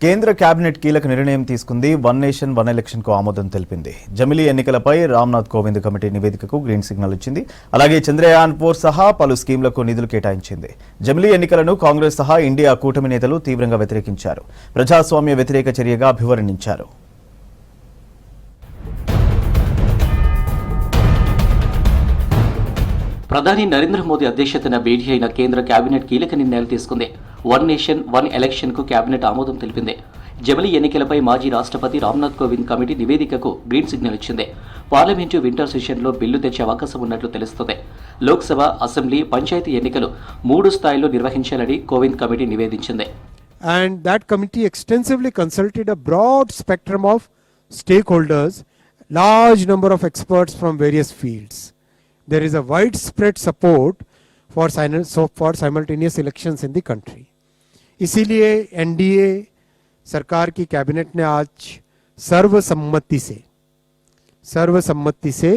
కేంద్ర కేబినెట్ కీలక నిర్ణయం తీసుకుంది. వన్ నేషన్ వన్ ఎలక్షన్ కు ఆమోదం తెలిపింది. జమిలీ ఎన్నికలపై రామ్నాథ్ కోవింద్ కమిటీ నివేదికకు గ్రీన్ సిగ్నల్ ఇచ్చింది. అలాగే చంద్రయాన్-4 సహా పలు స్కీంలకు నిధులు కేటాయించింది. జమిలీ ఎన్నికలను కాంగ్రెస్ సహా ఇండియా కూటమి నేతలు తీవ్రంగా వ్యతిరేకించారు. ప్రజాస్వామ్య వ్యతిరేక చర్యగా అభివర్ణించారు. ప్రధాని నరేంద్ర మోదీ అధ్యక్షతన భేటీ అయిన కేంద్ర కేబినెట్ కీలక నిర్ణయాలు తీసుకుంది. వన్ నేషన్ వన్ ఎలక్షన్ కు కేబినెట్ ఆమోదం తెలిపింది. జమిలీ ఎన్నికలపై మాజీ రాష్ట్రపతి రామ్నాథ్ కోవింద్ కమిటీ నివేదికకు గ్రీన్ సిగ్నల్ ఇచ్చింది. పార్లమెంటు వింటర్ సెషన్లో బిల్లు తెచ్చే అవకాశం ఉన్నట్లు తెలుస్తోంది. లోక్సభ, అసెంబ్లీ, పంచాయతీ ఎన్నికలు 3 స్థాయిల్లో నిర్వహించాలని కోవింద్ కమిటీ నివేదించింది. And that committee extensively consulted a broad spectrum of stakeholders, large number of experts from various fields. There is a widespread support for simultaneous elections in the country. इसीलिए NDA सरकार की cabinet ने आज सर्वसम्मति से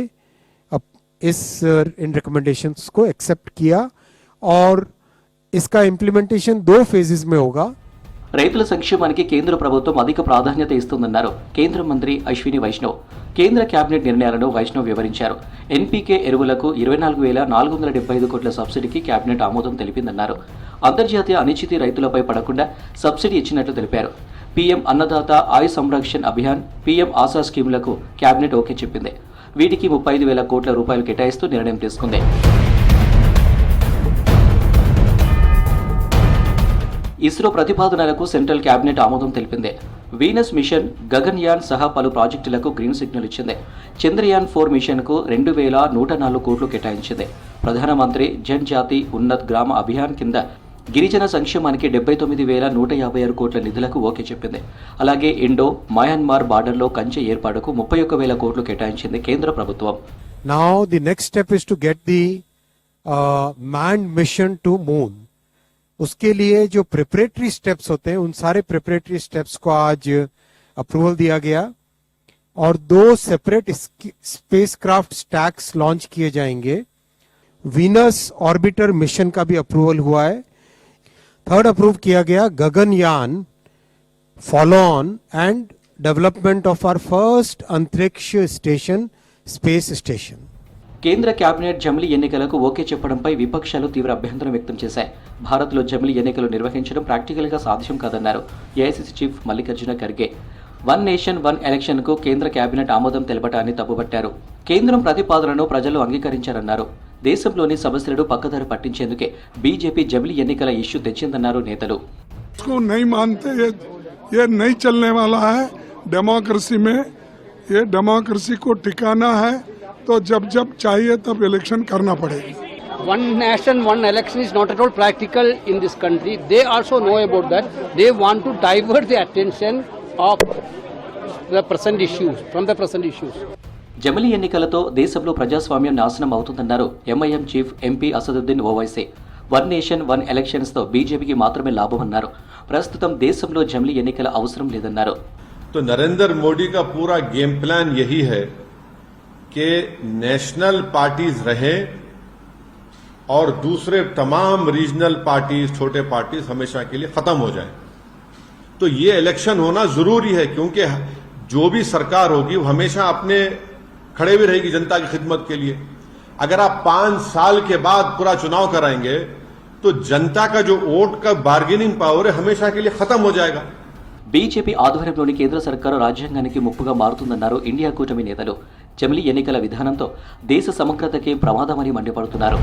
इन recommendations को accept किया और इसका इम्प्लीमेंटेशन 2 फेजेस में होगा. రైతుల సంక్షేమానికి కేంద్ర ప్రభుత్వం అధిక ప్రాధాన్యత ఇస్తుందన్నారు కేంద్ర మంత్రి అశ్విని వైష్ణవ్. కేంద్ర కేబినెట్ నిర్ణయాలను వైష్ణవ్ వివరించారు. ఎన్పీకే ఎరువులకు 24,475 కోట్ల సబ్సిడీకి కేబినెట్ ఆమోదం తెలిపిందన్నారు. అంతర్జాతీయ అనిశ్చితి రైతులపై పడకుండా సబ్సిడీ ఇచ్చినట్లు తెలిపారు. పీఎం అన్నదాత ఆయ్ సంరక్షణ్ అభియాన్, పీఎం ఆశా స్కీములకు కేబినెట్ ఓకే చెప్పింది. వీటికి 35,000 కోట్ల రూపాయలు కేటాయిస్తూ నిర్ణయం తీసుకుంది. ఇస్రో ప్రతిపాదనలకు సెంట్రల్ కేబినెట్ ఆమోదం తెలిపింది. వీనస్ మిషన్, గగన్యాన్ సహా పలు ప్రాజెక్టులకు గ్రీన్ సిగ్నల్ ఇచ్చింది. చంద్రయాన్-4 మిషన్కు 2,104 కోట్లు కేటాయించింది. ప్రధానమంత్రి జన్ జాతి ఉన్నత్ గ్రామ అభియాన్ కింద గిరిజన సంక్షేమానికి 79,156 కోట్ల నిధులకు ఓకే చెప్పింది. అలాగే ఇండో మయన్మార్ బార్డర్లో కంచె ఏర్పాటుకు 31,000 కోట్లు కేటాయించింది కేంద్ర ప్రభుత్వం. Now the next step is to get the manned mission to moon. उसके लिए जो प्रिपरेटरी स्टेप्स होते हैं उन सारे प्रिपरेटरी स्टेप्स को आज अप्रूवल दिया गया और 2 सेपरेट स्पेसक्राफ्ट स्टैक्स लॉन्च किए जाएंगे. वीनस ऑर्बिटर मिशन का भी अप्रूवल हुआ है. थर्ड अप्रूव किया गया Gaganyaan follow on and development of our first अंतरिक्ष स्टेशन स्पेस स्टेशन. కేంద్ర కేబినెట్ జమిలీ ఎన్నికలకు ఓకే చెప్పడంపై విపక్షాలు తీవ్ర అభ్యంతరం వ్యక్తం చేశాయి. భారత్లో జమిలీ ఎన్నికలు నిర్వహించడం ప్రాక్టికల్గా సాధ్యం కాదన్నారు AICC chief Mallikarjuna Kharge. One nation one ఎలక్షన్కు కేంద్ర కేబినెట్ ఆమోదం తెలపడాన్ని తప్పుపట్టారు. కేంద్రం ప్రతిపాదనను ప్రజలు అంగీకరించారన్నారు. దేశంలోని సమస్యలను పక్కదారి పట్టించేందుకే బీజేపీ జమిలీ ఎన్నికల ఇష్యూ తెచ్చిందన్నారు నేతలు. तो जब चाहिए तब इलेक्शन करना पड़ेगा. One nation, one election is not at all practical in this country. They also know about that. They want to divert the attention of the present issues, from the present issues. జమిలీ ఎన్నికలతో దేశంలో ప్రజాస్వామ్యం నాశనం అవుతుందన్నారు MIM chief MP Asaduddin Owaisi. One nation one ఎలక్షన్స్తో బీజేపీకి మాత్రమే లాభమన్నారు. ప్రస్తుతం దేశంలో జమిలీ ఎన్నికల అవసరం లేదన్నారు. तो नरेंद्र मोदी का पूरा गेम प्लान यही है कि नेशनल पार्टीज रहें और दूसरे तमाम रीजनल पार्टीज, छोटे पार्टीज हमेशा के लिए खत्म हो जाएं. तो ये इलेक्शन होना जरूरी है क्योंकि जो भी सरकार होगी वो हमेशा अपने खड़े भी रहेगी जनता की खिदमत के लिए. अगर आप 5 साल के बाद पूरा चुनाव कराएंगे तो जनता का जो वोट का बार्गेनिंग पावर है हमेशा के लिए खत्म हो जाएगा. బీజేపీ ఆధ్వర్యంలోని కేంద్ర సర్కారు రాజ్యాంగానికి ముప్పుగా మారుతుందన్నారు ఇండియా కూటమి నేతలు. జమిలీ ఎన్నికల విధానంతో దేశ సమగ్రతకే ప్రమాదమని మండిపడుతున్నారు.